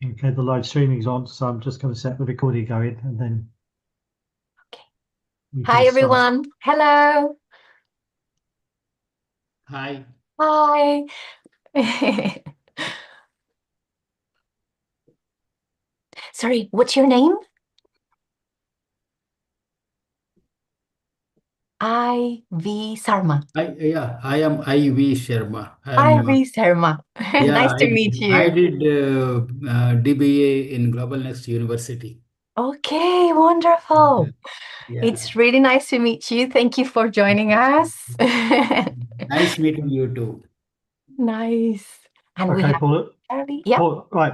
Okay, the live streaming's on, so I'm just going to set the recording going and then Okay. we can Hi, start. everyone. Hello. Hi, Hi. Sorry, what's your name? IV Sarma. I am IV Sharma. IV Sarma. Yeah, Nice to meet I you. did DBA in GlobalNxt University. Okay, wonderful. Yeah, It's really nice to meet you. Thank you for joining us. nice meeting you too. Nice. And we Okay, have Paula. Charlie. Yep,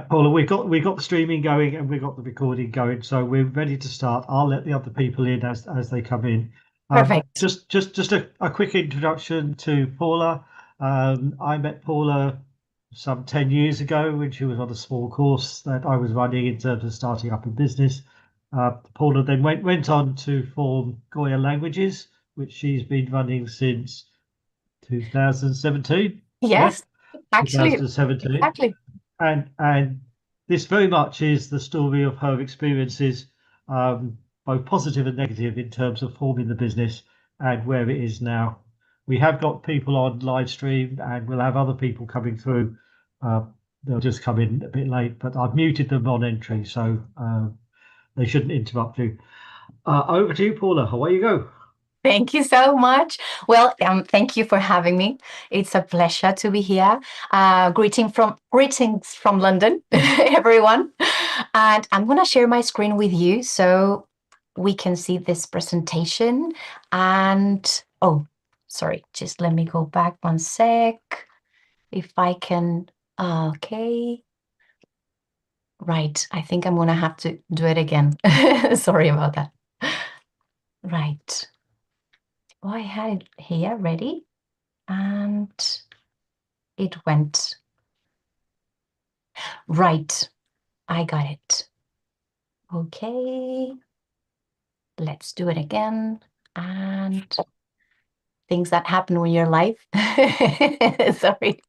Paula, we got the streaming going and we got the recording going, so we're ready to start. I'll let the other people in as they come in. perfect. Just a quick introduction to Paula. I met Paula some 10 years ago when she was on a small course that I was running in terms of starting up a business. Paula then went on to form Goya Languages, which she's been running since 2017. Yeah, Yes, actually, 2017. exactly. And this very much is the story of her experiences, both positive and negative, in terms of forming the business and where it is now. We have got people on live stream, and we'll have other people coming through. Uh, they'll just come in a bit late, but I've muted them on entry, so they shouldn't interrupt you. Over to you, Paula. Away you go. Thank you so much. Well, thank you for having me. It's a pleasure to be here. Greetings from London, everyone. And I'm gonna share my screen with you so we can see this presentation. And oh, sorry, just let me go back one sec. If I can, okay. Right, I think I'm gonna have to do it again. Sorry about that. Right. Oh, I had it here ready. And it went. Right, I got it. Okay, let's do it again. And things that happen when you're live. Sorry.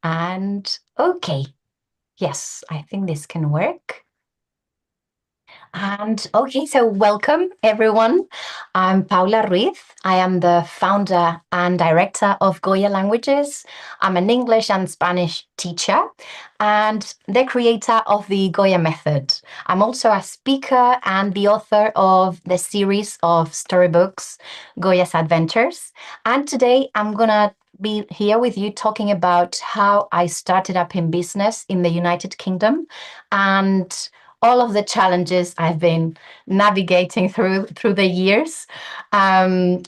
And okay, yes, I think this can work. And okay, so welcome everyone. I'm Paula Ruiz. I am the founder and director of Goya Languages. I'm an English and Spanish teacher and the creator of the Goya Method. I'm also a speaker and the author of the series of storybooks, Goya's Adventures. And today I'm gonna be here with you talking about how I started up in business in the United Kingdom and all of the challenges I've been navigating through the years.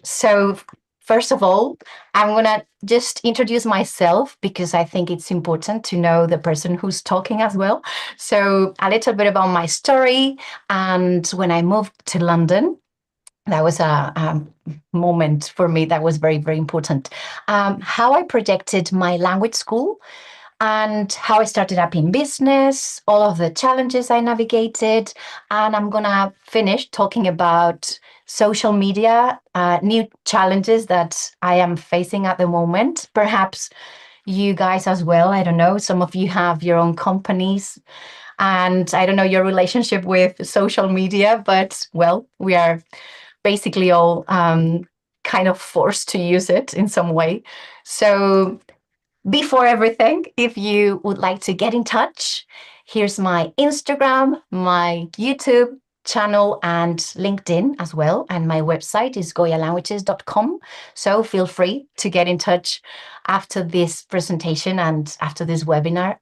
So first of all, I'm gonna just introduce myself because I think it's important to know the person who's talking as well. So a little bit about my story and when I moved to London. That was a moment for me that was very, very important. How I projected my language school and how I started up in business, all of the challenges I navigated. And I'm going to finish talking about social media, new challenges that I am facing at the moment. Perhaps you guys as well. I don't know. Some of you have your own companies. And I don't know your relationship with social media, but well, we are basically all kind of forced to use it in some way. So before everything, if you would like to get in touch, here's my Instagram, my YouTube channel, and LinkedIn as well. And my website is goyalanguages.com. So feel free to get in touch after this presentation and after this webinar.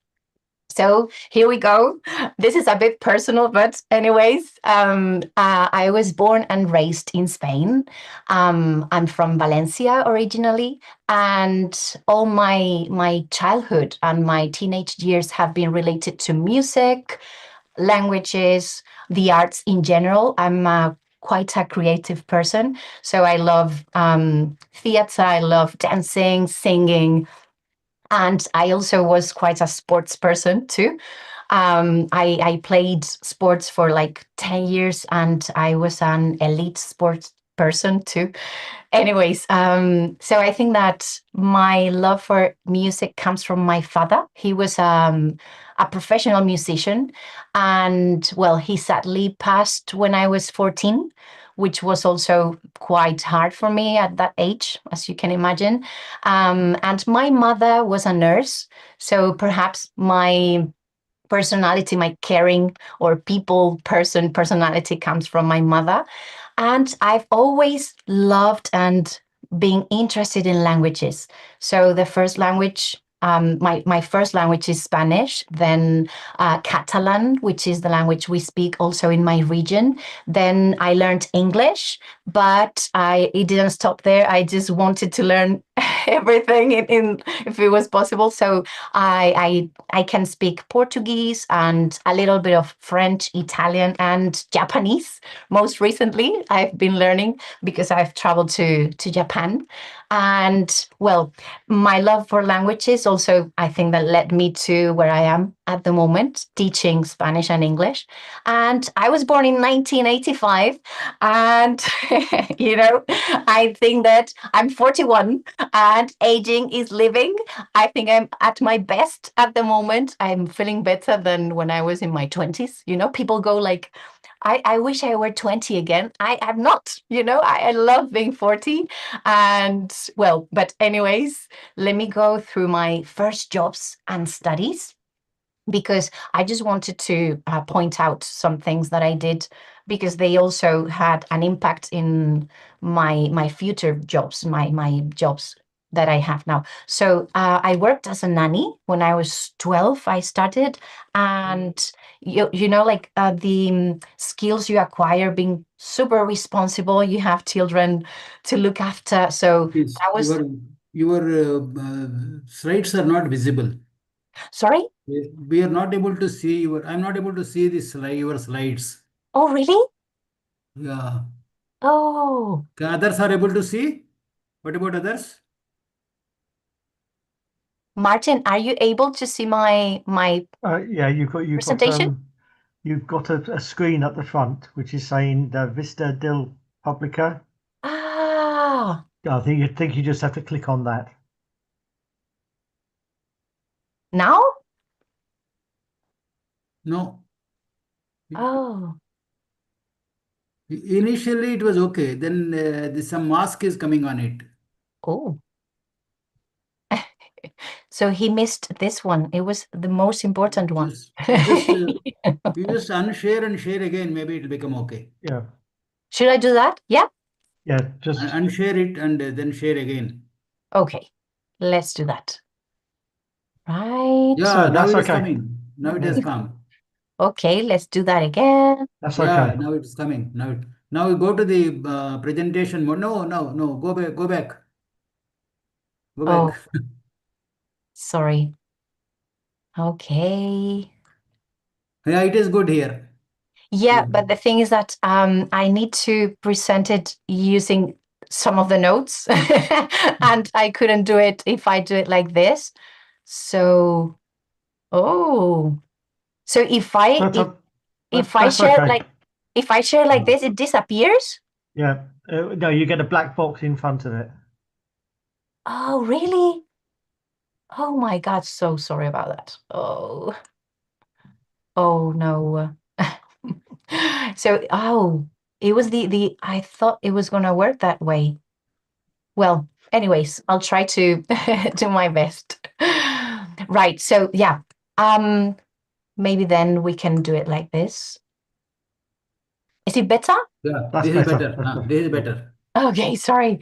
So here we go. This is a bit personal, but anyways, I was born and raised in Spain. I'm from Valencia originally, and all my childhood and my teenage years have been related to music, languages, the arts in general. I'm quite a creative person, so I love theater, I love dancing, singing, and I also was quite a sports person too. I played sports for like 10 years and I was an elite sports person too. Anyways, so I think that my love for music comes from my father. He was a professional musician. And well, he sadly passed when I was 14, which was also quite hard for me at that age, as you can imagine. And my mother was a nurse, so perhaps my personality, my caring or people person personality comes from my mother. And I've always loved and being interested in languages. So the first language, my first language is Spanish, then Catalan, which is the language we speak also in my region. Then I learned English, but it didn't stop there. I just wanted to learn everything in if it was possible. So I can speak Portuguese and a little bit of French, Italian, and Japanese. Most recently, I've been learning because I've traveled to Japan. And well, my love for languages also, I think, that led me to where I am at the moment, teaching Spanish and English. And I was born in 1985. And, I think that I'm 41 and aging is living. I think I'm at my best at the moment. I'm feeling better than when I was in my 20s. People go like, I wish I were 20 again. I'm not, I love being 40. And well, but anyways, let me go through my first jobs and studies because I just wanted to point out some things that I did because they also had an impact in my future jobs, my jobs that I have now. So I worked as a nanny when I was 12. I started, and like the skills you acquire being super responsible. You have children to look after. So Yes, that was your slides are not visible. sorry. We are not able to see your. I'm not able to see this slide, your slides. Oh, really? Yeah. Oh, Others are able to see. What about others? Martin, are you able to see my Yeah, presentation? you've got a screen at the front which is saying the Vista del Publica. Ah, I think you just have to click on that. now? No. Oh, Initially, it was okay. Then some mask is coming on it. oh. So he missed this one. It was the most important one. You just unshare and share again. Maybe it'll become okay. Yeah, Should I do that? Yeah. just Unshare it and then share again. Okay. Let's do that. Right. Yeah, now that's it is okay. coming. Now it has come. Okay, let's do that again. That's Yeah, okay. now it's coming. Now we go to the presentation mode. No, no, no. Go back. Go back. Go Oh, back. sorry. Okay. Yeah, it is good here. Yeah, but the thing is that I need to present it using some of the notes, and I couldn't do it if I do it like this. So, oh, so if I That's share okay. like this, it disappears? Yeah, no, you get a black box in front of it. Oh, really? Oh my God, so sorry about that. Oh no. So, it was the I thought it was gonna work that way. Well, anyways, I'll try to do my best. Right. So yeah. Maybe then we can do it like this. Is it better? Yeah, That's this is better. better. That's better. This is Yeah. better. Okay, sorry.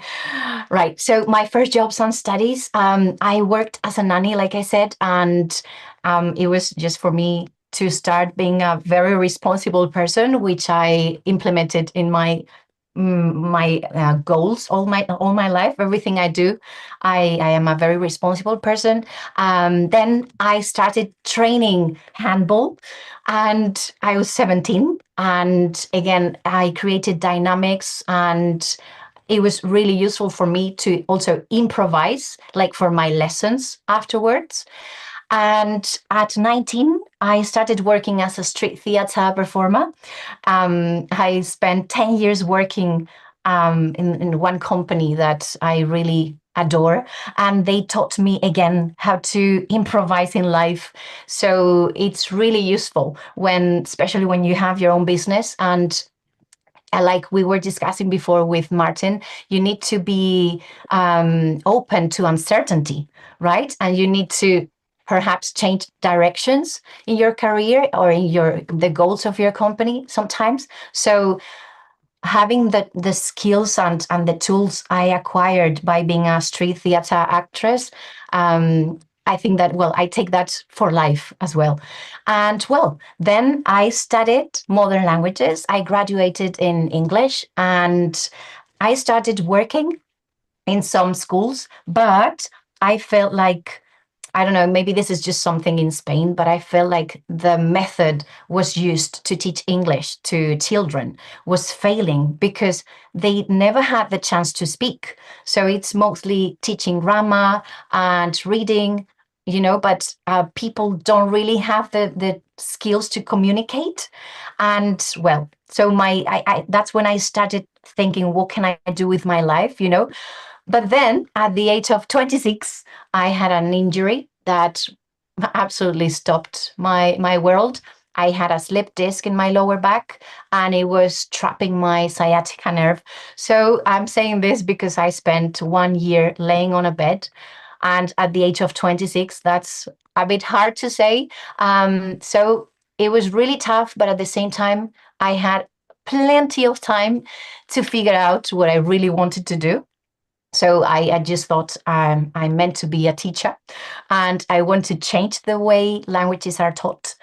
Right. So my first jobs on studies, I worked as a nanny, like I said, and it was just for me to start being a very responsible person, which I implemented in my goals all my life. Everything I do, I am a very responsible person. Then I started training handball, and I was 17. And again, I created dynamics, and it was really useful for me to also improvise, like for my lessons afterwards. And at 19, I started working as a street theater performer. I spent 10 years working in one company that I adore, and they taught me again how to improvise in life. So it's really useful when, especially when you have your own business, and like we were discussing before with Martin, you need to be open to uncertainty, right? And you need to perhaps change directions in your career or in the goals of your company sometimes. So having the skills and the tools I acquired by being a street theater actress, I think that, well, I take that for life as well. And well, then I studied modern languages. I graduated in English and I started working in some schools, but I felt like, I don't know, maybe this is just something in Spain, but I felt like the method was used to teach English to children was failing because they never had the chance to speak. So it's mostly teaching grammar and reading, but people don't really have the skills to communicate. And well, so that's when I started thinking, what can I do with my life? But then at the age of 26, I had an injury that absolutely stopped my world. I had a slip disc in my lower back and it was trapping my sciatica nerve. So I'm saying this because I spent 1 year laying on a bed. And at the age of 26, that's a bit hard to say. So it was really tough, but at the same time, I had plenty of time to figure out what I really wanted to do. So I just thought I'm meant to be a teacher and I want to change the way languages are taught,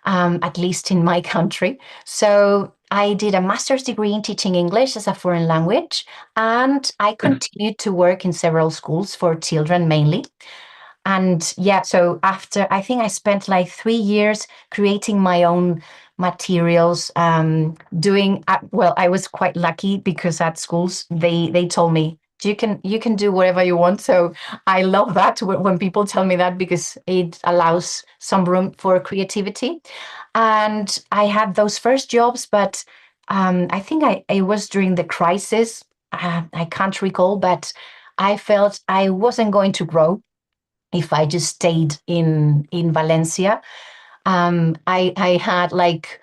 at least in my country. So I did a master's degree in teaching English as a foreign language, and I continued to work in several schools for children mainly. And yeah, so after, I think I spent like 3 years creating my own materials, doing, well, I was quite lucky because at schools, they told me, you can do whatever you want. So I love that when people tell me that because it allows some room for creativity. And I had those first jobs, but I think it was during the crisis. I can't recall, but I felt I wasn't going to grow if I just stayed in Valencia. I had like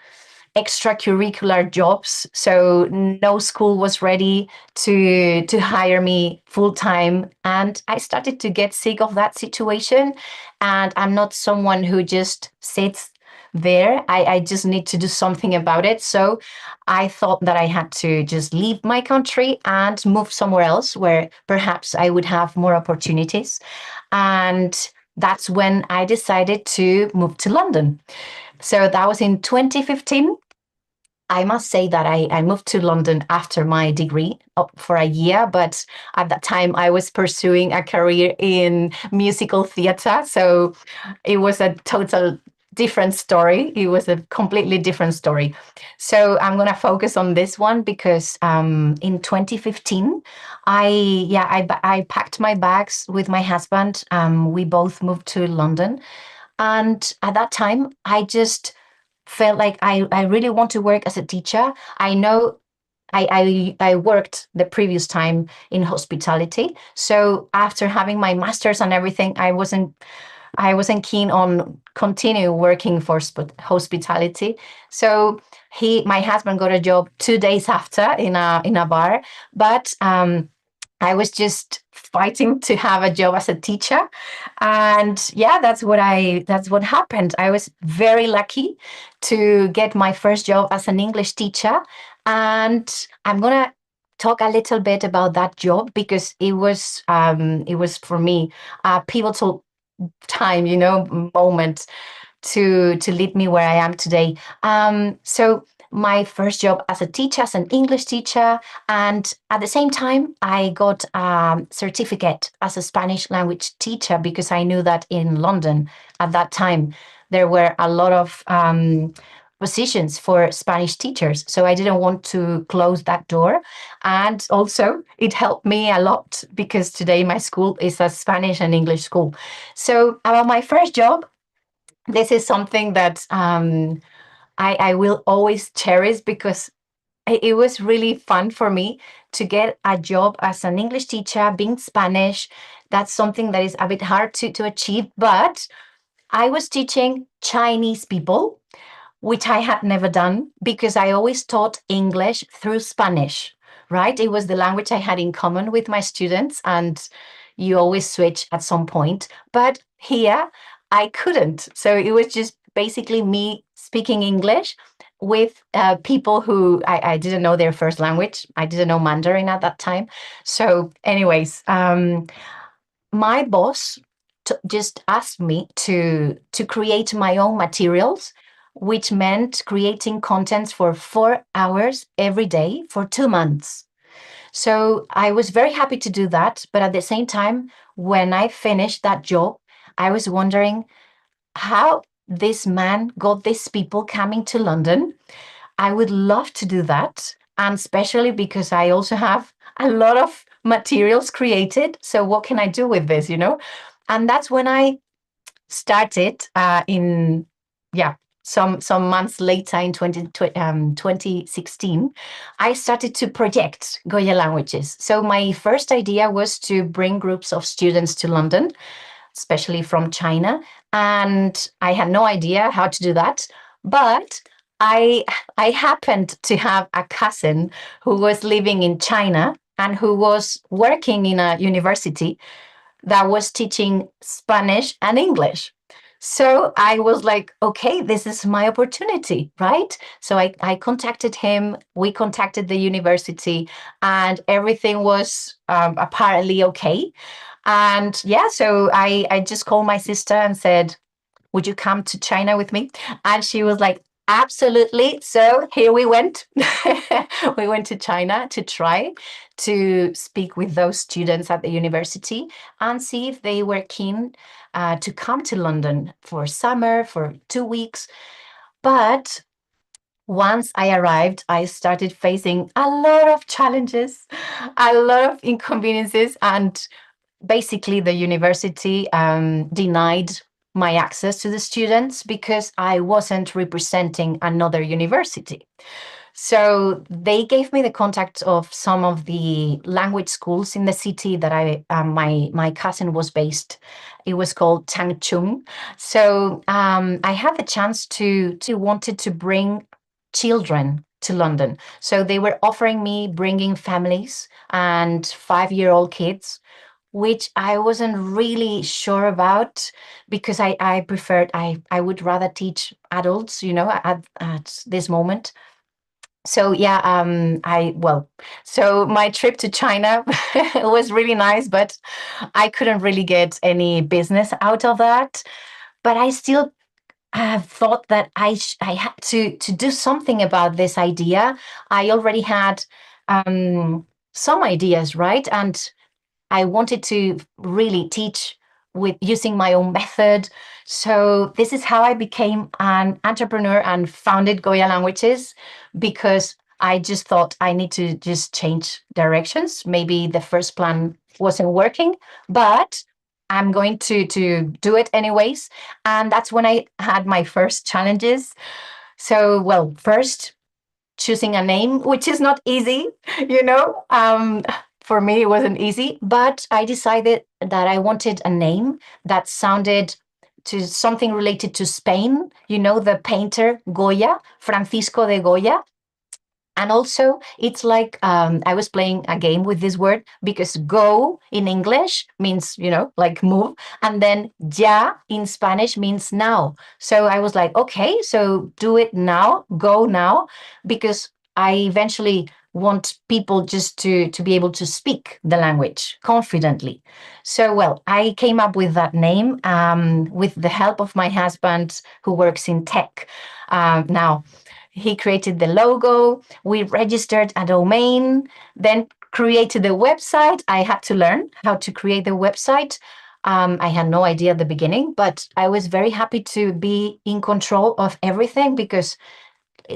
extracurricular jobs, so no school was ready to hire me full time, and I started to get sick of that situation. And I'm not someone who just sits there. I just need to do something about it. So I thought that I had to just leave my country and move somewhere else where perhaps I would have more opportunities. And that's when I decided to move to London. So that was in 2015. I must say that I moved to London after my degree for a year, but at that time I was pursuing a career in musical theatre. So it was a total different story. It was a completely different story. So I'm going to focus on this one because in 2015, I packed my bags with my husband. We both moved to London. And at that time, I just felt like I really want to work as a teacher. I know I worked the previous time in hospitality. So after having my master's and everything, I wasn't keen on continue working for hospitality. So my husband got a job 2 days after in a bar, but I was just fighting to have a job as a teacher. And yeah, that's what happened. I was very lucky to get my first job as an English teacher. And I'm gonna talk a little bit about that job because it was for me a pivotal time, moment to lead me where I am today. So my first job as a teacher, as an English teacher, and at the same time, I got a certificate as a Spanish language teacher because I knew that in London at that time there were a lot of positions for Spanish teachers. So I didn't want to close that door. And also, it helped me a lot because today my school is a Spanish and English school. So about my first job, this is something that I will always cherish because it was really fun for me to get a job as an English teacher, being Spanish. That's something that is a bit hard to achieve, but I was teaching Chinese people, which I had never done because I always taught English through Spanish, right? It was the language I had in common with my students, and you always switch at some point. But here, I couldn't. So it was just basically me speaking English with people who I didn't know their first language. I didn't know Mandarin at that time. So, anyways, my boss just asked me to create my own materials, which meant creating contents for 4 hours every day for 2 months. So I was very happy to do that, but at the same time, when I finished that job, I was wondering how this man got these people coming to London. I would love to do that, and especially because I also have a lot of materials created. So what can I do with this, you know? And that's when I started in, yeah, some months later in 2016, I started to project Goya languages. So my first idea was to bring groups of students to London, especially from China. And I had no idea how to do that. But I I happened to have a cousin who was living in China and who was working in a university that was teaching Spanish and English. So I was like, okay, this is my opportunity, right? So I contacted him, we contacted the university, and everything was apparently okay. And yeah, so I just called my sister and said, would you come to China with me? And she was like, absolutely. So here we went. We went to China to try to speak with those students at the university and see if they were keen to come to London for summer, for 2 weeks. But once I arrived, I started facing a lot of challenges, a lot of inconveniences, and basically the university denied my access to the students because I wasn't representing another university. So they gave me the contact of some of the language schools in the city that my cousin was based. It was called Changchun. So I had the chance to wanted to bring children to London. So they were offering me bringing families and 5-year-old kids, which I wasn't really sure about because I preferred, I would rather teach adults, you know, at this moment. So yeah, so my trip to China was really nice, but I couldn't really get any business out of that. But I still thought that I had to do something about this idea. I already had some ideas, right? And I wanted to really teach with using my own method. So this is how I became an entrepreneur and founded Goya Languages, because I just thought I need to just change directions. Maybe the first plan wasn't working, but I'm going to do it anyways. And that's when I had my first challenges. So, well, first choosing a name, which is not easy, you know. For me, it wasn't easy, but I decided that I wanted a name that sounded to something related to Spain. You know, the painter Goya, Francisco de Goya. And also, it's like I was playing a game with this word because go in English means, you know, like move. And then ya in Spanish means now. So I was like, okay, so do it now, go now, because I eventually want people just to be able to speak the language confidently. So, well, I came up with that name with the help of my husband who works in tech now. He created the logo, we registered a domain, then created the website. I had to learn how to create the website. I had no idea at the beginning, but I was very happy to be in control of everything because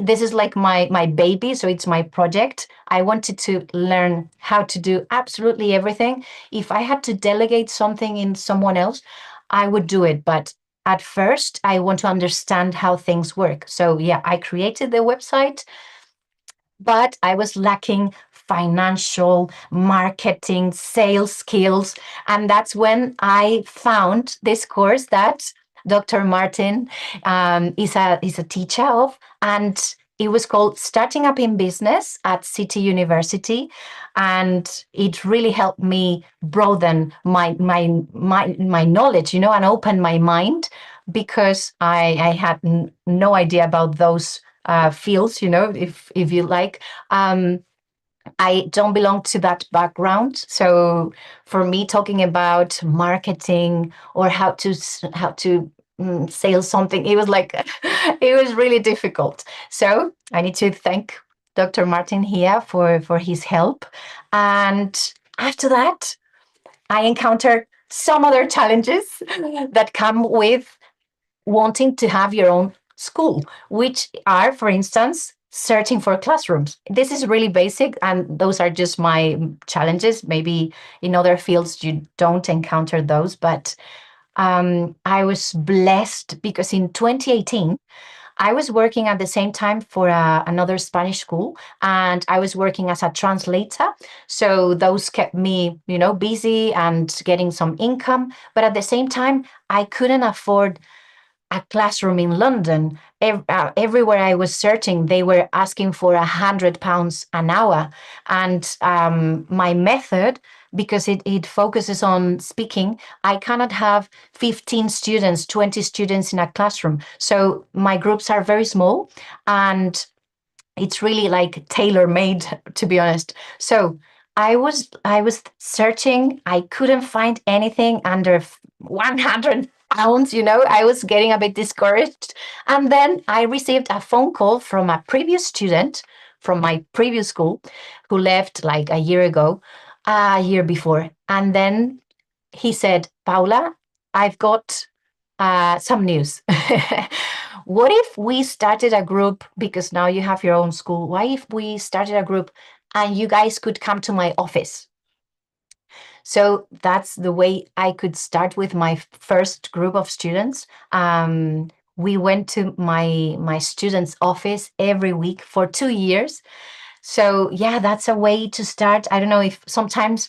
this is like my baby, so it's my project. I wanted to learn how to do absolutely everything. If I had to delegate something in someone else, I would do it, but at first I want to understand how things work. So yeah, I created the website. but I was lacking financial, marketing, sales skills. And that's when I found this course that Dr. Martin is a teacher of, and it was called Starting Up in Business at City University. And it really helped me broaden my knowledge, and open my mind, because I had no idea about those fields, if you like. I don't belong to that background, so for me, talking about marketing or how to sell something, it was like it was really difficult. So I need to thank Dr. Martin here for his help. And after that, I encountered some other challenges that come with wanting to have your own school, which are, for instance, searching for classrooms. This is really basic, and those are just my challenges. Maybe in other fields you don't encounter those, but I was blessed because in 2018, I was working at the same time for another Spanish school, and I was working as a translator. So those kept me, busy and getting some income. But at the same time, I couldn't afford a classroom in London. Everywhere I was searching, they were asking for £100 an hour. And my method, because it focuses on speaking, I cannot have 15 students, 20 students in a classroom. So my groups are very small, and it's really like tailor-made, to be honest. So I was searching. I couldn't find anything under £100. I was getting a bit discouraged. And then I received a phone call from a previous student from my previous school who left like a year ago, a year before. And then he said, Paula, I've got some news. What if we started a group, because now you have your own school? Why if we started a group and you guys could come to my office? So that's the way I could start with my first group of students. We went to my students' office every week for 2 years. So yeah, that's a way to start. I don't know if sometimes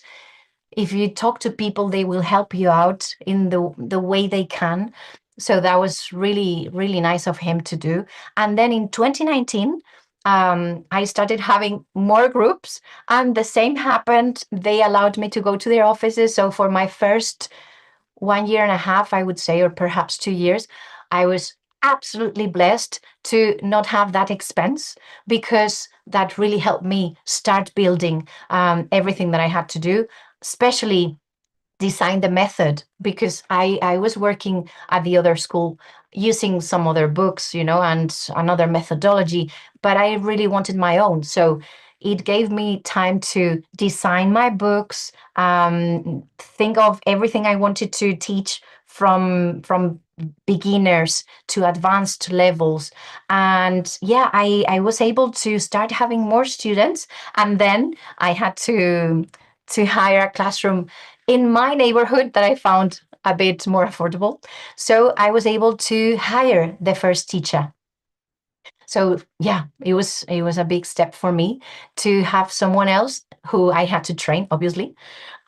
if you talk to people, they will help you out in the way they can. So that was really, really nice of him to do. And then in 2019, I started having more groups, and the same happened. They allowed me to go to their offices. So for my first 1 year and a half, I would say, or perhaps 2 years, I was absolutely blessed to not have that expense, because that really helped me start building everything that I had to do, especially design the method, because I was working at the other school using some other books, and another methodology, but I really wanted my own. So it gave me time to design my books, think of everything I wanted to teach from beginners to advanced levels. And yeah, I was able to start having more students, and then I had to hire a classroom in my neighborhood that I found a bit more affordable. So I was able to hire the first teacher. So yeah, it was a big step for me to have someone else who I had to train, obviously.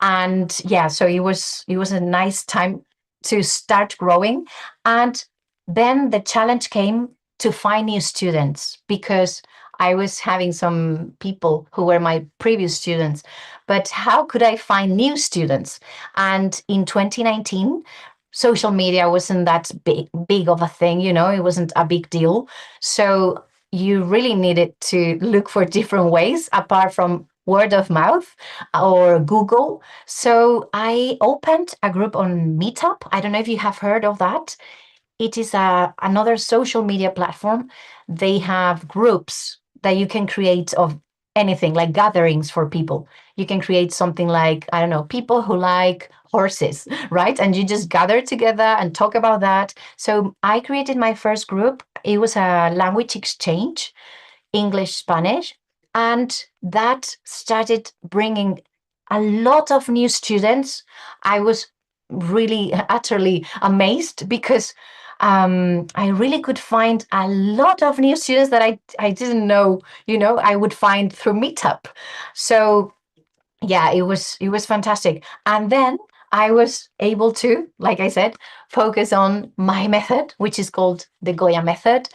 And yeah, so it was a nice time to start growing. And then the challenge came to find new students, because I was having some people who were my previous students, but how could I find new students? And in 2019, social media wasn't that big of a thing, it wasn't a big deal. So you really needed to look for different ways apart from word of mouth or Google. So I opened a group on Meetup. I don't know if you have heard of that. It is another social media platform. They have groups that you can create of anything, like gatherings for people. You can create something like, I don't know, people who like horses, right? And you just gather together and talk about that. So I created my first group. It was a language exchange, English, Spanish. And that started bringing a lot of new students. I was really utterly amazed, because I really could find a lot of new students that I didn't know, I would find through Meetup. So yeah, it was fantastic. And then I was able to, like I said, focus on my method, which is called the Goya method.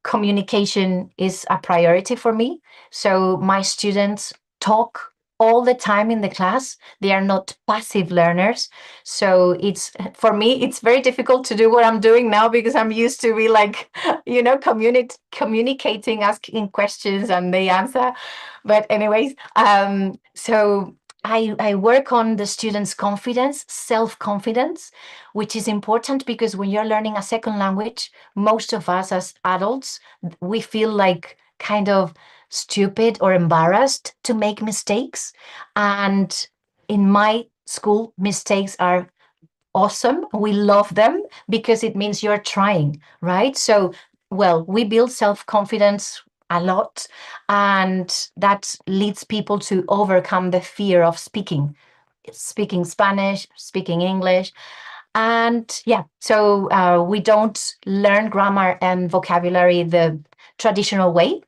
Communication is a priority for me. So my students talk all the time in the class. They are not passive learners. So it's, for me, it's very difficult to do what I'm doing now because I'm used to be like, communicating, asking questions and they answer. But anyways, so I work on the students' confidence, self-confidence, which is important because when you're learning a second language, most of us as adults, we feel like kind of stupid or embarrassed to make mistakes. And in my school, mistakes are awesome. We love them because it means you're trying, right? So, well, we build self-confidence a lot, and that leads people to overcome the fear of speaking Spanish, speaking English. And yeah, so we don't learn grammar and vocabulary the traditional way.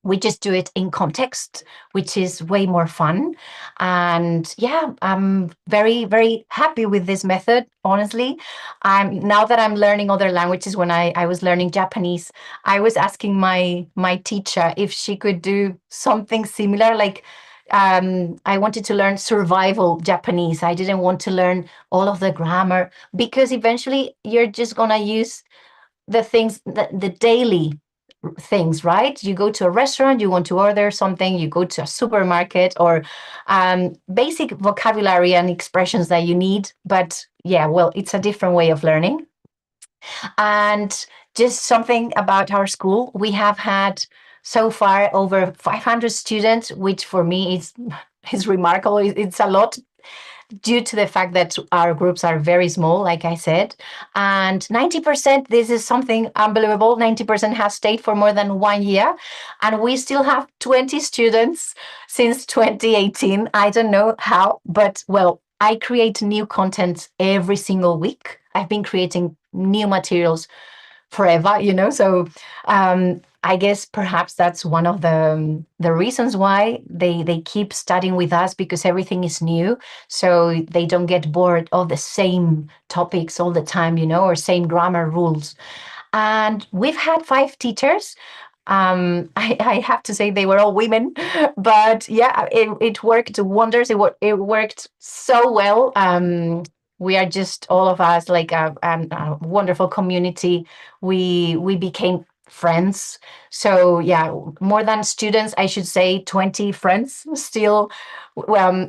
We just do it in context, which is way more fun. And yeah, I'm very, very happy with this method, honestly. Now that I'm learning other languages, when I was learning Japanese, I was asking my teacher if she could do something similar. Like, I wanted to learn survival Japanese. I didn't want to learn all of the grammar because eventually you're just gonna use the things, the daily things, right? You go to a restaurant, you want to order something, you go to a supermarket, or basic vocabulary and expressions that you need. But yeah, well, it's a different way of learning. And just something about our school, we have had so far over 500 students, which for me is remarkable. It's a lot due to the fact that our groups are very small, like I said. And 90%, this is something unbelievable, 90% have stayed for more than 1 year. And we still have 20 students since 2018. I don't know how, but well, I create new content every single week. I've been creating new materials forever, so I guess perhaps that's one of the reasons why they keep studying with us, because everything is new, so they don't get bored of the same topics all the time, or same grammar rules. And we've had 5 teachers. I have to say they were all women, but yeah, it worked wonders. It worked so well. We are just all of us like a wonderful community. We became friends. So yeah, more than students, I should say 20 friends still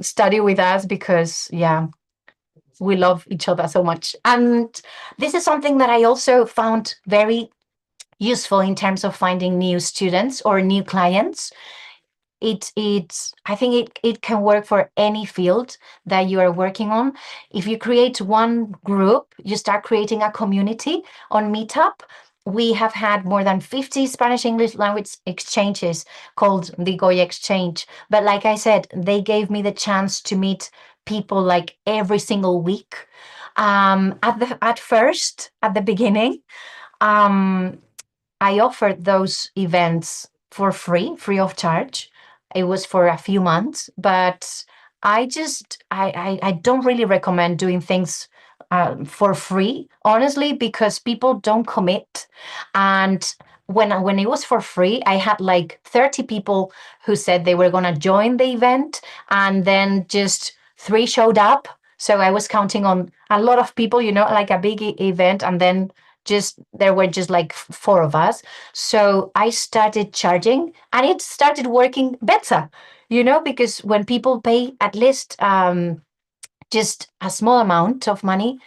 study with us because yeah, we love each other so much. And this is something that I also found very useful in terms of finding new students or new clients. I think it can work for any field that you are working on. If you create one group, you start creating a community on Meetup. We have had more than 50 Spanish English language exchanges called the Goya Exchange. But like I said, they gave me the chance to meet people like every single week. At first, at the beginning, um, I offered those events for free of charge. It was for a few months, but I don't really recommend doing things for free, honestly, because people don't commit. And when it was for free, I had like 30 people who said they were gonna join the event, and then just 3 showed up. So I was counting on a lot of people, like a big event, and then there were just like 4 of us. So I started charging, and it started working better, because when people pay at least just a small amount of money,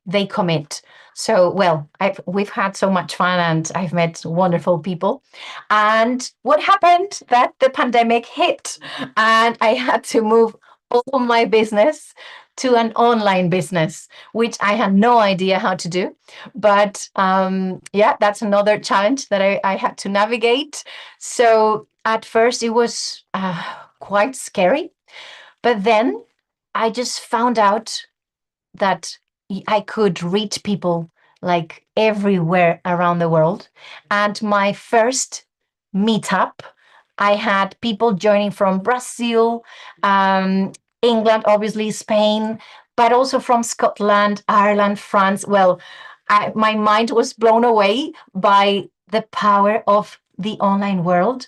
they commit. So, well, we've had so much fun, and I've met wonderful people. And what happened that the pandemic hit, and I had to move all my business to an online business, which I had no idea how to do. But yeah, that's another challenge that I had to navigate. So at first it was quite scary, but then I just found out that I could reach people like everywhere around the world. And my first meetup, I had people joining from Brazil, England, obviously, Spain, but also from Scotland, Ireland, France. Well, my mind was blown away by the power of the online world,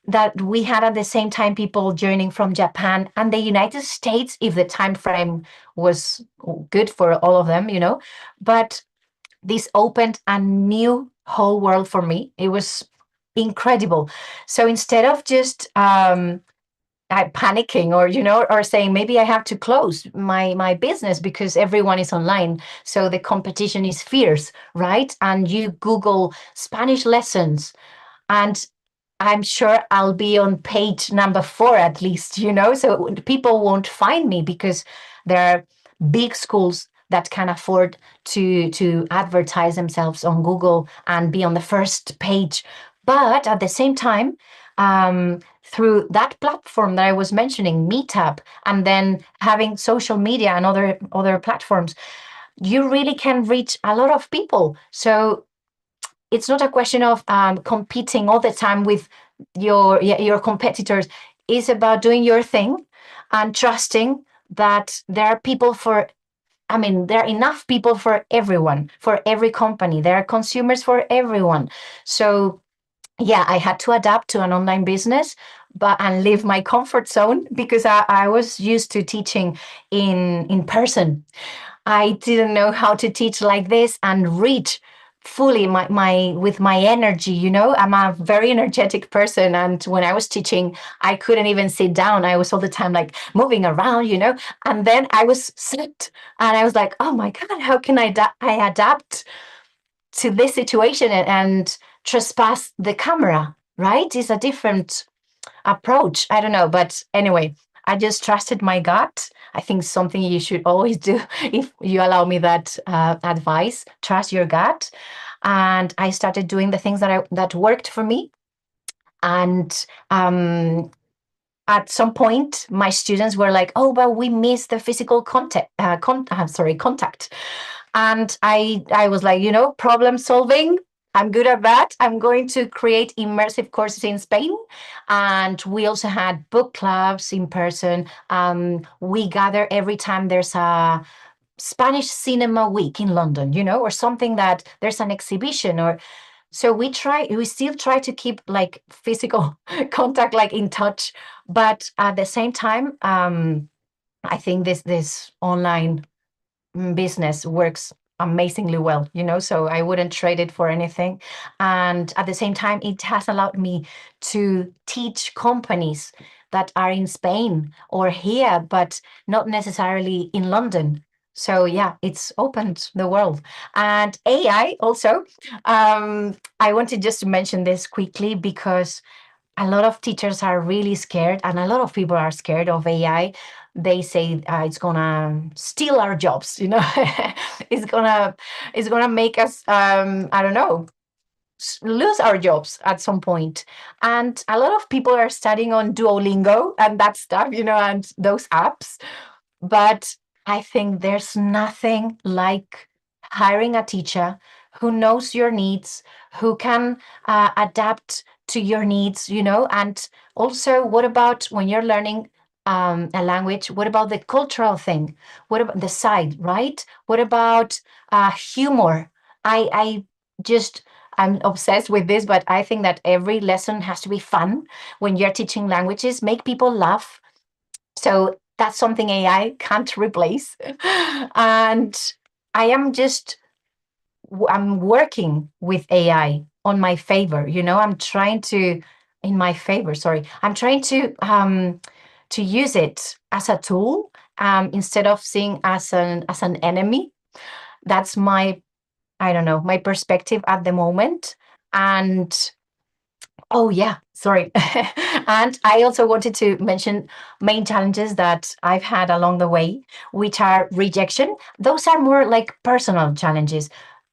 that we had at the same time people joining from Japan and the United States, if the time frame was good for all of them, But this opened a new whole world for me. It was incredible. So instead of just panicking, or saying maybe I have to close my business because everyone is online, so the competition is fierce, right? And you Google Spanish lessons, and I'm sure I'll be on page number 4 at least, so people won't find me because there are big schools that can afford to advertise themselves on Google and be on the first page. But at the same time, through that platform that I was mentioning, Meetup, and then having social media and other platforms, you really can reach a lot of people. So it's not a question of competing all the time with your competitors. It's about doing your thing and trusting that there are people there are enough people for everyone, for every company. There are consumers for everyone. So yeah, I had to adapt to an online business, and leave my comfort zone because I was used to teaching in person. I didn't know how to teach like this and reach fully my with my energy. I'm a very energetic person, and when I was teaching, I couldn't even sit down. I was all the time like moving around, and then I was sit, and I was like, oh my god, how can I adapt to this situation and trespass the camera, right? It's a different approach. I don't know, but anyway, I just trusted my gut. I think something you should always do if you allow me that advice. Trust your gut, and I started doing the things that worked for me. And at some point, my students were like, "Oh, but we missed the physical contact." And I was like, problem solving. I'm good at that. I'm going to create immersive courses in Spain. And we also had book clubs in person. We gather every time there's a Spanish cinema week in London, or something that there's an exhibition, or so we still try to keep like physical contact, like in touch. But at the same time, I think this online business works amazingly well, so I wouldn't trade it for anything. And at the same time, it has allowed me to teach companies that are in Spain or here, but not necessarily in London. So yeah, it's opened the world. And AI also, I wanted just to mention this quickly because a lot of teachers are really scared, and a lot of people are scared of AI. They say it's gonna steal our jobs, it's gonna make us I don't know, lose our jobs at some point. And a lot of people are studying on Duolingo and that stuff, and those apps. But I think there's nothing like hiring a teacher who knows your needs, who can adapt to your needs, and also, what about when you're learning a language? What about the cultural thing? What about the side, right? What about humor? I just, I'm obsessed with this, but I think that every lesson has to be fun. When you're teaching languages, make people laugh. So that's something AI can't replace. And I'm working with AI on my favor. In my favor, sorry. I'm trying to use it as a tool, instead of seeing as an enemy. That's my, I don't know, my perspective at the moment. And oh, yeah, sorry. And I also wanted to mention main challenges that I've had along the way, which are rejection. Those are more like personal challenges,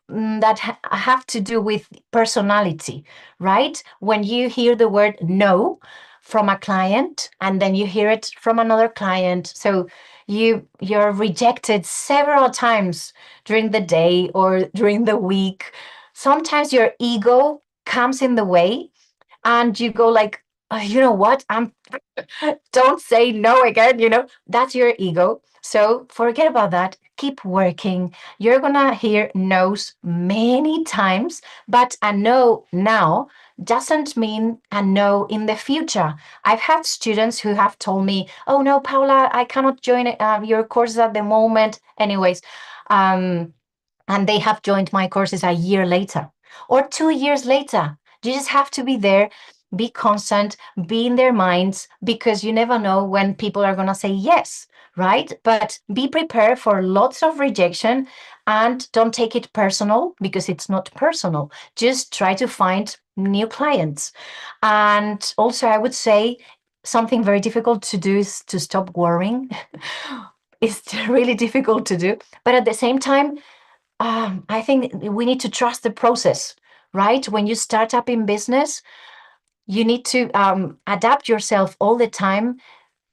that have to do with personality, right? When you hear the word no from a client and then you hear it from another client. So you're rejected several times during the day or during the week. Sometimes your ego comes in the way and you go like, "Oh, you know what, don't say no again, that's your ego. So forget about that. Keep working. You're gonna hear no's many times, but a no now doesn't mean a no in the future. I've had students who have told me, "Oh no, Paula, I cannot join your courses at the moment." Anyways, um, and they have joined my courses a year later or 2 years later. You just have to be there, be constant, be in their minds, because you never know when people are going to say yes, right? But be prepared for lots of rejection and don't take it personal, because it's not personal. Just try to find new clients. And also, I would say something very difficult to do is to stop worrying. It's really difficult to do. But at the same time, I think we need to trust the process, right? When you start up in business, you need to adapt yourself all the time,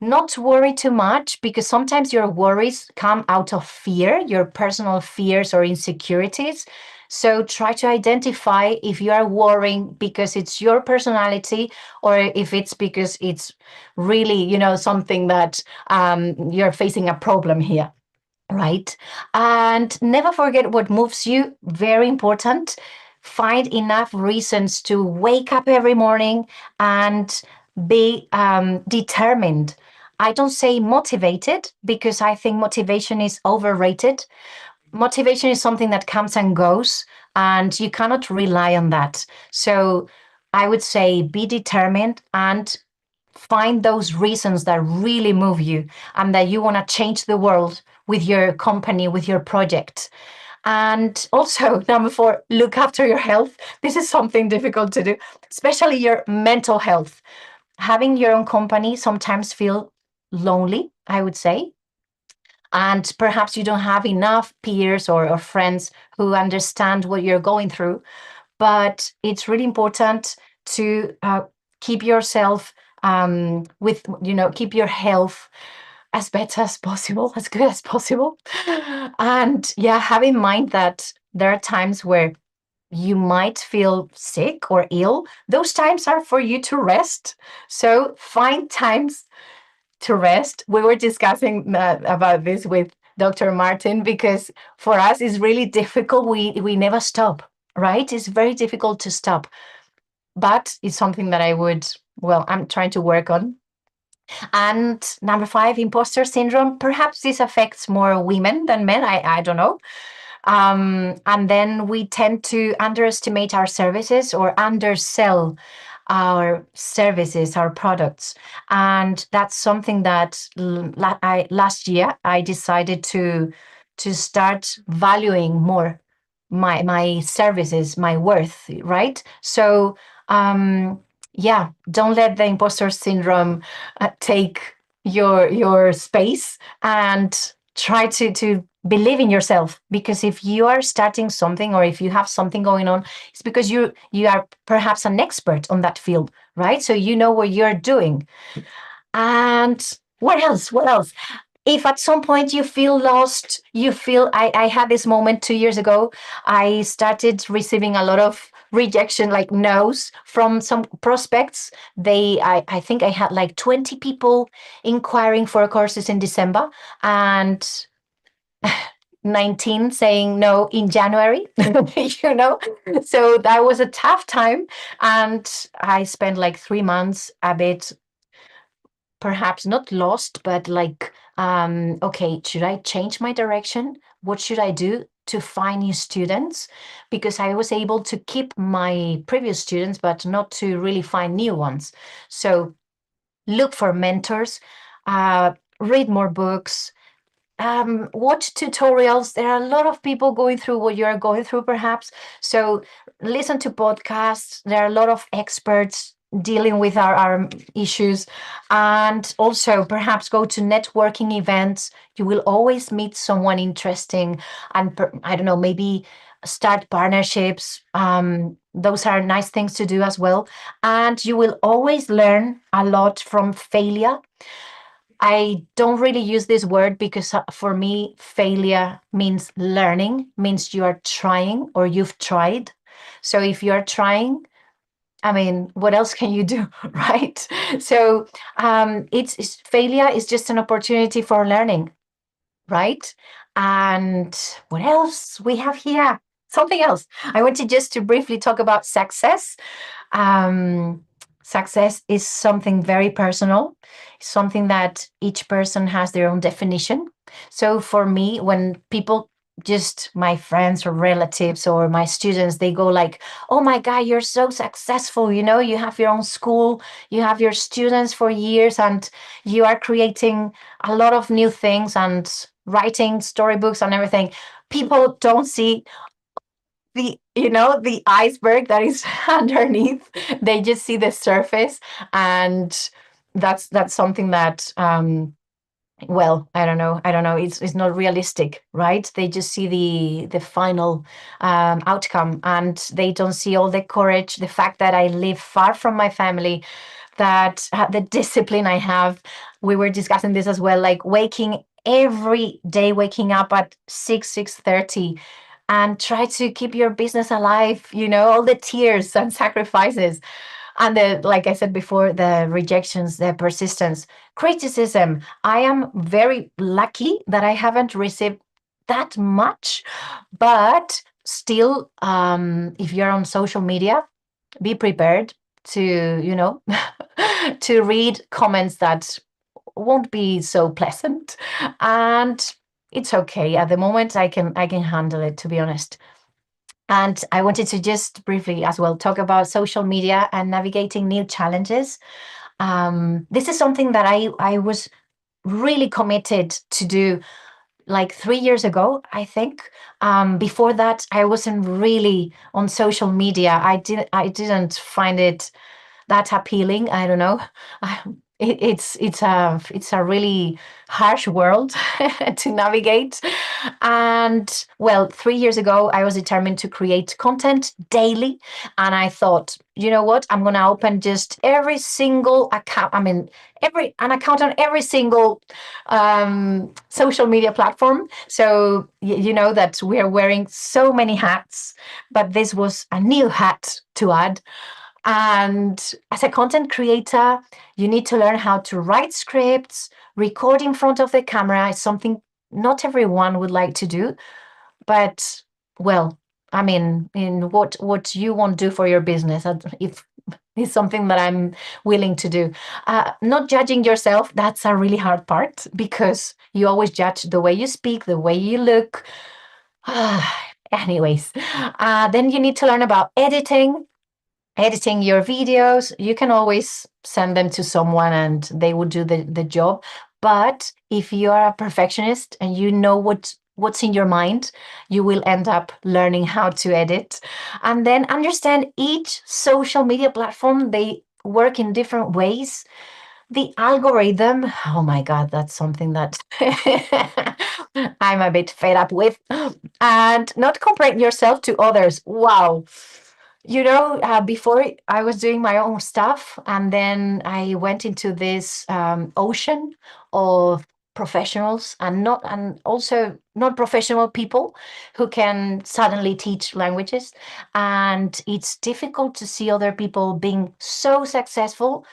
not to worry too much, because sometimes your worries come out of fear, your personal fears or insecurities. So try to identify if you are worrying because it's your personality, or if it's because it's really, something that you're facing a problem here. Right. And never forget what moves you. Very important. Find enough reasons to wake up every morning and be determined. I don't say motivated, because I think motivation is overrated. Motivation is something that comes and goes, and you cannot rely on that. So I would say be determined and find those reasons that really move you and that you want to change the world with your company, with your project. And also, number 4, look after your health. This is something difficult to do, especially your mental health. Having your own company sometimes feel lonely, I would say. And perhaps you don't have enough peers or friends who understand what you're going through. But it's really important to keep yourself keep your health as better as possible, as good as possible. And yeah, have in mind that there are times where you might feel sick or ill. Those times are for you to rest. So find times to rest. We were discussing about this with Dr. Martin, because for us it's really difficult. We never stop, right? It's very difficult to stop, but it's something that I'm trying to work on. And number 5, imposter syndrome. Perhaps this affects more women than men. I don't know. And then we tend to underestimate our services or undersell our services, our products. And that's something that last year I decided to start valuing more my services, my worth, right? So yeah, don't let the imposter syndrome take your space, and try to believe in yourself, because if you are starting something or if you have something going on, it's because you are perhaps an expert on that field, right? So you know what you're doing. And what else, if at some point you feel lost, I had this moment 2 years ago. I started receiving a lot of rejection, like no's from some prospects. I think I had like 20 people inquiring for courses in December, and 19 saying no in January, So that was a tough time. And I spent like 3 months a bit, perhaps not lost, but like, okay, should I change my direction? What should I do to find new students? Because I was able to keep my previous students, but not to really find new ones. So look for mentors, read more books, watch tutorials. There are a lot of people going through what you're going through, perhaps. So listen to podcasts. There are a lot of experts dealing with our issues. And also perhaps go to networking events. You will always meet someone interesting. And I don't know, maybe start partnerships. Those are nice things to do as well. And you will always learn a lot from failure. I don't really use this word because for me, failure means learning, means you are trying or you've tried. So if you're trying, I mean, what else can you do, right? So it's failure is just an opportunity for learning, right? And what else we have here? Something else. I wanted just to briefly talk about success. Um, Success is something very personal, something that each person has their own definition. So for me, when people, just my friends or relatives or my students, they go like, oh my God, you're so successful. You know, you have your own school, you have your students for years, and you are creating a lot of new things and writing storybooks and everything. People don't see the iceberg that is underneath. They just see the surface, and that's something that well, I don't know, it's not realistic, right? They just see the final outcome, and they don't see all the courage, the fact that I live far from my family, that the discipline I have. We were discussing this as well, like every day waking up at 6:30 and try to keep your business alive, all the tears and sacrifices, and like I said before, the rejections, the persistence, criticism. I am very lucky that I haven't received that much, but still, if you're on social media, be prepared to, to read comments that won't be so pleasant, and it's okay. At the moment, I can handle it, to be honest. And I wanted to just briefly as well talk about social media and navigating new challenges. This is something that I was really committed to do like 3 years ago, I think. Before that, I wasn't really on social media. I didn't find it that appealing. I don't know. It's a really harsh world to navigate. And well, 3 years ago, I was determined to create content daily, and I thought, you know what? I'm gonna open just every single account. I mean, an account on every single social media platform. So you know that we are wearing so many hats, but this was a new hat to add. And as a content creator, you need to learn how to write scripts. Record in front of the camera is something not everyone would like to do, but well, I mean, in what you want to do for your business, if it's something that I'm willing to do. Not judging yourself, that's a really hard part, because you always judge the way you speak, the way you look. Anyways, then you need to learn about editing your videos. You can always send them to someone and they would do the job. But if you are a perfectionist and you know what's in your mind, you will end up learning how to edit. And then understand each social media platform, they work in different ways. The algorithm, oh my God, that's something that I'm a bit fed up with. And not comparing yourself to others. Wow. Before I was doing my own stuff, and then I went into this ocean of professionals and also not professional people who can suddenly teach languages. And it's difficult to see other people being so successful,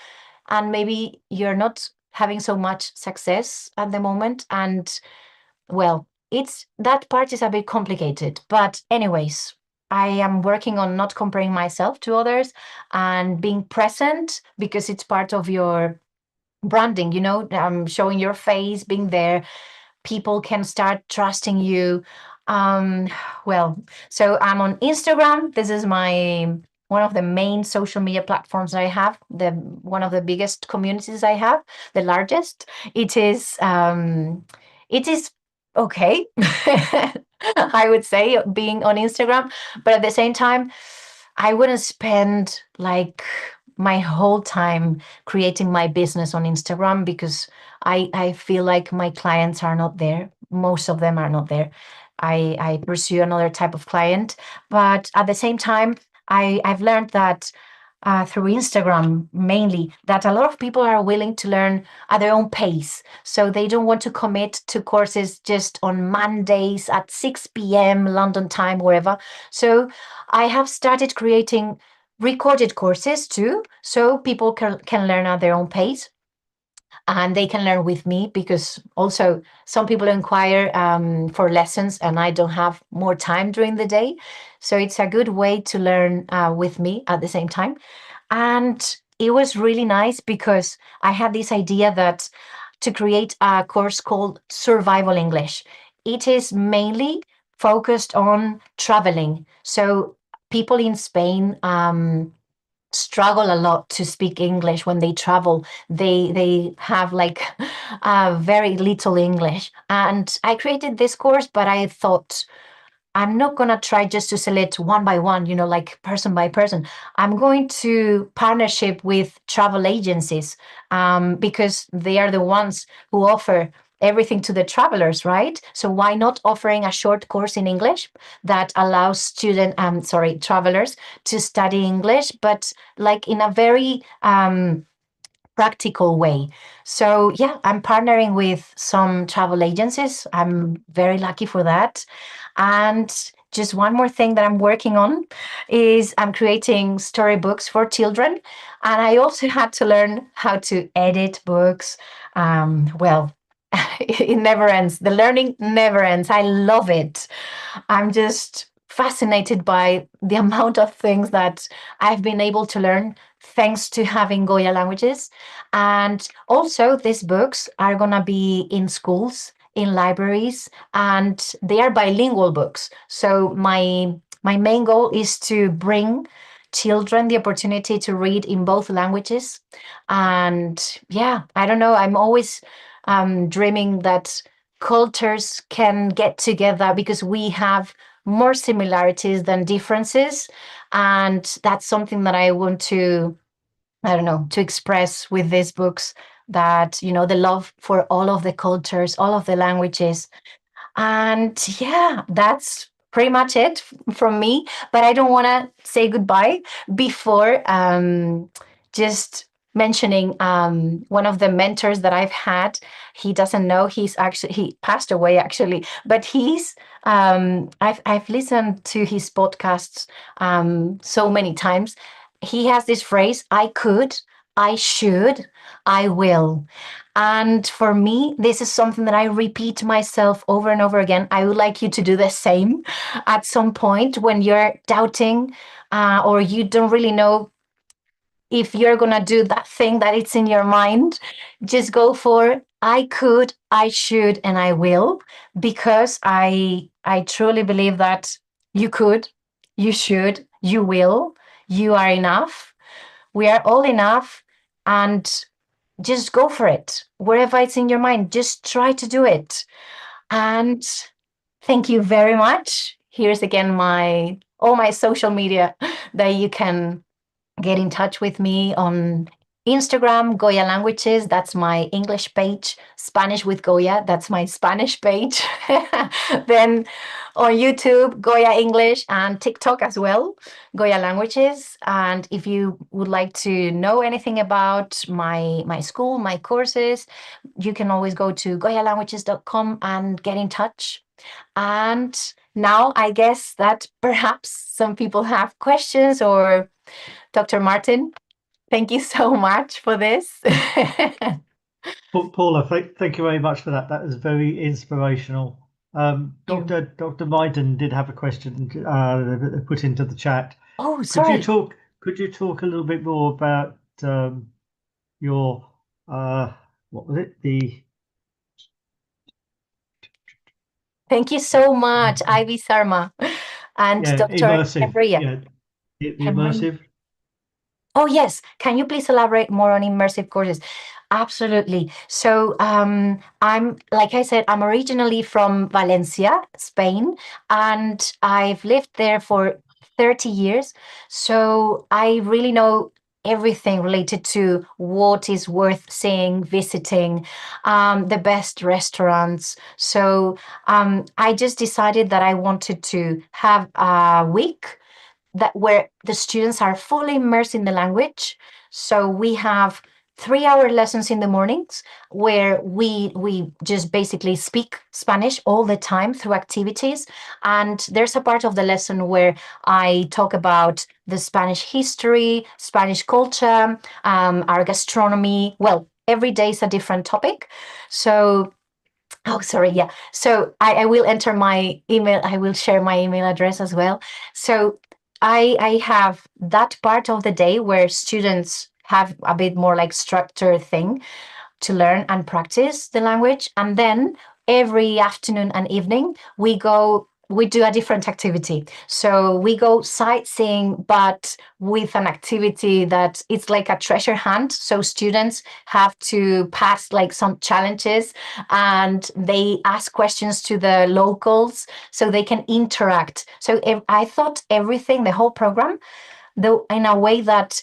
and maybe you're not having so much success at the moment. And well, it's that part is a bit complicated, but anyways, I am working on not comparing myself to others and being present, because it's part of your branding, showing your face, being there. People can start trusting you. Um, well, so I'm on Instagram. This is my one of the main social media platforms I have, the one of the biggest communities I have, the largest. It is okay. I would say, being on Instagram, but at the same time, I wouldn't spend like my whole time creating my business on Instagram, because I feel like my clients are not there. Most of them are not there. I pursue another type of client, but at the same time, I've learned that through Instagram mainly, that a lot of people are willing to learn at their own pace. So they don't want to commit to courses just on Mondays at 6 p.m. London time, wherever. So I have started creating recorded courses too, so people can learn at their own pace. And they can learn with me, because also some people inquire for lessons and I don't have more time during the day. So it's a good way to learn with me at the same time. And it was really nice because I had this idea that to create a course called Survival English. It is mainly focused on traveling. So people in Spain struggle a lot to speak English when they travel. They have like very little English. And I created this course, but I thought I'm not going to try just to sell it one by one, like person by person. I'm going to partnership with travel agencies because they are the ones who offer everything to the travelers, right? So why not offering a short course in English that allows travelers to study English, but like in a very practical way. So yeah, I'm partnering with some travel agencies. I'm very lucky for that. And just one more thing that I'm working on is I'm creating storybooks for children. And I also had to learn how to edit books. Well, it never ends. The learning never ends. I love it. I'm just fascinated by the amount of things that I've been able to learn thanks to having Goya languages. And also, these books are going to be in schools, in libraries, and they are bilingual books. So my main goal is to bring children the opportunity to read in both languages. And yeah, I don't know, I'm always dreaming that cultures can get together because we have more similarities than differences. And that's something that I want to, I don't know, to express with these books, that, the love for all of the cultures, all of the languages. And yeah, that's pretty much it from me. But I don't want to say goodbye before just mentioning one of the mentors that I've had. He doesn't know, he passed away actually, but I've listened to his podcasts so many times. He has this phrase: I could, I should, I will. And for me, this is something that I repeat myself over and over again. I would like you to do the same at some point when you're doubting or you don't really know if you're going to do that thing that it's in your mind. Just go for I could, I should, and I will, because I truly believe that you could, you should, you will, you are enough. We are all enough. And just go for it. Wherever it's in your mind, just try to do it. And thank you very much. Here's again all my social media that you can get in touch with me on Instagram, Goya Languages. That's my English page. Spanish with Goya. That's my Spanish page. Then on YouTube, Goya English, and TikTok as well, Goya Languages. And if you would like to know anything about my school, my courses, you can always go to goyalanguages.com and get in touch. And now I guess that perhaps some people have questions. Or Dr. Martin, thank you so much for this. Paula, thank you very much for that. That was very inspirational. Dr. Maiden did have a question put into the chat. Oh, sorry. Could you talk a little bit more about your what was it? Thank you so much, Ivy Sarma and Dr. Immersive. Hebrea. Yeah, the immersive. Oh, yes. Can you please elaborate more on immersive courses? Absolutely. So like I said, I'm originally from Valencia, Spain, and I've lived there for 30 years. So I really know everything related to what is worth seeing, visiting, the best restaurants. So I just decided that I wanted to have a week that where the students are fully immersed in the language. So we have 3-hour lessons in the mornings where we just basically speak Spanish all the time through activities. And there's a part of the lesson where I talk about the Spanish history, Spanish culture, our gastronomy. Well, every day is a different topic. So oh, sorry. Yeah. So I will enter my email. I will share my email address as well. So I have that part of the day where students have a bit more like structured thing to learn and practice the language. And then every afternoon and evening, we do a different activity. So we go sightseeing, but with an activity that it's like a treasure hunt. So students have to pass like some challenges and they ask questions to the locals so they can interact. So I thought everything, the whole program, though in a way that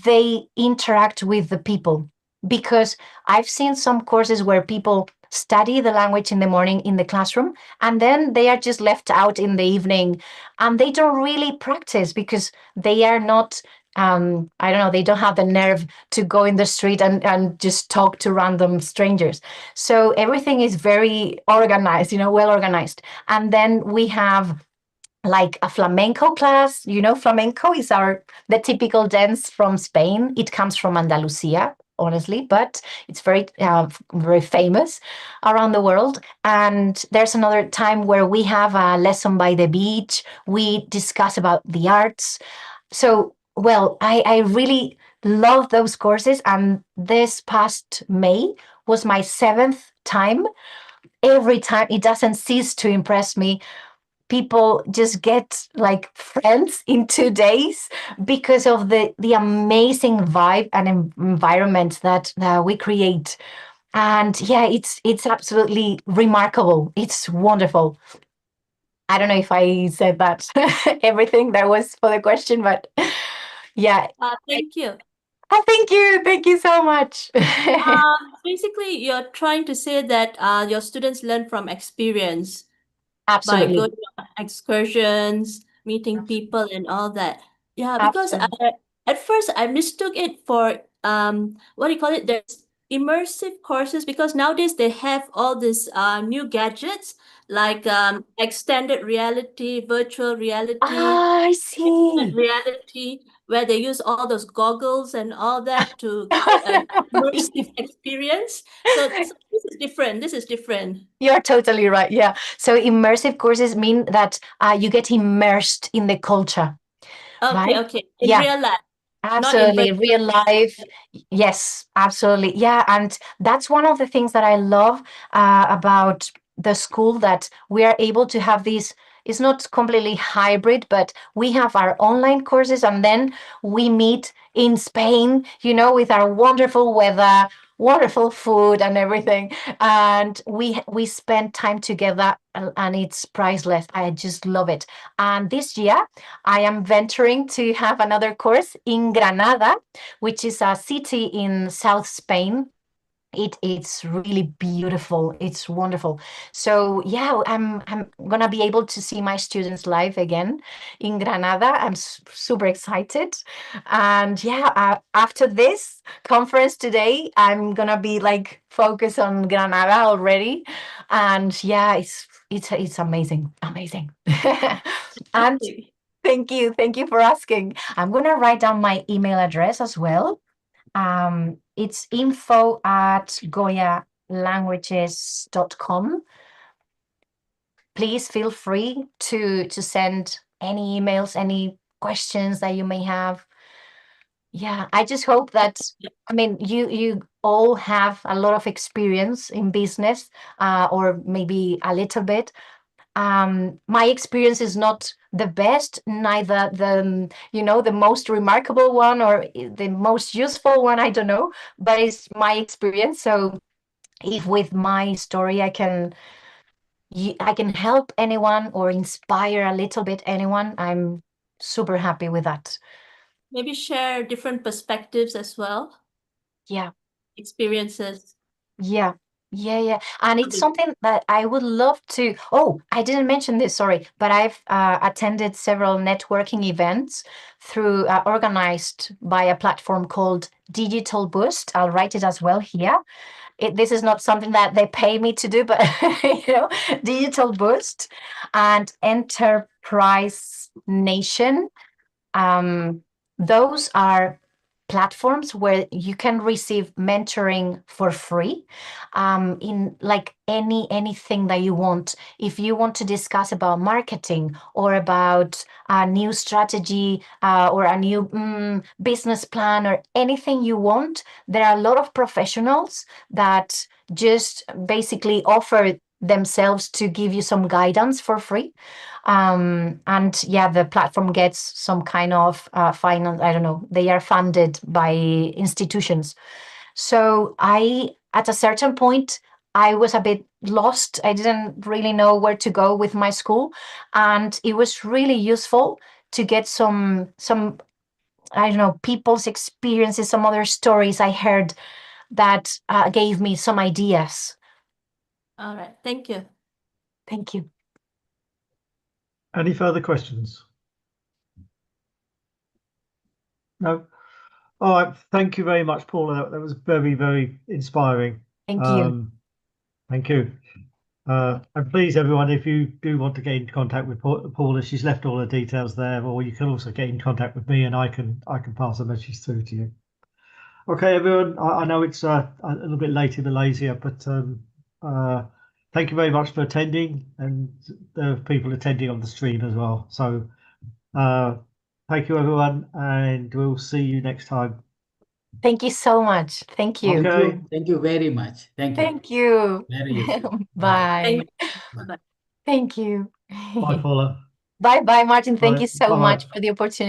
they interact with the people, because I've seen some courses where people study the language in the morning in the classroom and then they are just left out in the evening and they don't really practice because they are not I don't know, they don't have the nerve to go in the street and just talk to random strangers. So everything is very organized, well organized. And then we have like a flamenco class. Flamenco is the typical dance from Spain. It comes from Andalusia, honestly, but it's very famous around the world. And there's another time where we have a lesson by the beach. We discuss about the arts. So, well, I really love those courses. And this past May was my 7th time. Every time, it doesn't cease to impress me. People just get like friends in 2 days because of the amazing vibe and environment that we create. And yeah, it's absolutely remarkable. It's wonderful. I don't know if I said that everything that was for the question, but yeah. Thank you. Oh, thank you so much. Basically, you're trying to say that your students learn from experience by Absolutely. going on excursions, meeting people, and all that. Yeah, because Absolutely. at first I mistook it for what do you call it? There's immersive courses because nowadays they have all these new gadgets like extended reality, virtual reality, I see. reality, where they use all those goggles and all that to create an immersive experience. So this is different. This is different. You're totally right. Yeah. So immersive courses mean that you get immersed in the culture, Okay, right? okay. In Yeah, real life, not in absolutely. virtual Real life. reality. Yes, absolutely. Yeah. And that's one of the things that I love about the school, that we are able to have these. It's not completely hybrid, but we have our online courses and then we meet in Spain, with our wonderful weather, wonderful food and everything. And we spend time together and it's priceless. I just love it. And this year I am venturing to have another course in Granada, which is a city in South Spain. It's really beautiful. It's wonderful. So yeah, I'm gonna be able to see my students live again in Granada. I'm super excited. And yeah, after this conference today, I'm gonna be like focused on Granada already. And yeah, it's amazing, amazing. And Okay. thank you for asking. I'm gonna write down my email address as well. It's info@goyalanguages.com. Please feel free to send any emails, any questions that you may have. Yeah, I just hope that, I mean, you all have a lot of experience in business, or maybe a little bit. My experience is not the best, neither the most remarkable one or the most useful one, I don't know, but it's my experience. So if with my story I can help anyone or inspire a little bit anyone, I'm super happy with that. Maybe share different perspectives as well, Yeah, experiences. yeah. Yeah. And it's something that I would love to. Oh, I didn't mention this, sorry, but I've attended several networking events through organized by a platform called Digital Boost. I'll write it as well here. This is not something that they pay me to do, but Digital Boost and Enterprise Nation. Those are platforms where you can receive mentoring for free in like anything that you want. If you want to discuss about marketing or about a new strategy or a new business plan or anything you want, there are a lot of professionals that just basically offer themselves to give you some guidance for free. And yeah, the platform gets some kind of finance. I don't know. They are funded by institutions. So at a certain point, I was a bit lost. I didn't really know where to go with my school, and it was really useful to get some I don't know, people's experiences, some other stories I heard that gave me some ideas. All right. Thank you. Thank you. Any further questions? No? All right. Thank you very much, Paula. That was very, very inspiring. Thank you. Thank you. And please, everyone, if you do want to get in contact with Paula, she's left all the details there, or you can also get in contact with me, and I can pass a message through to you. Okay, everyone. I know it's a little bit late in Malaysia, but thank you very much for attending, and there are people attending on the stream as well. So thank you, everyone, and we'll see you next time. Thank you so much. Thank you. Okay. Thank you very much. Thank you. Thank you. Very useful. Bye. Bye. Thank you. Bye, Paula. Bye, Martin. Thank Bye. you so Bye. much for the opportunity.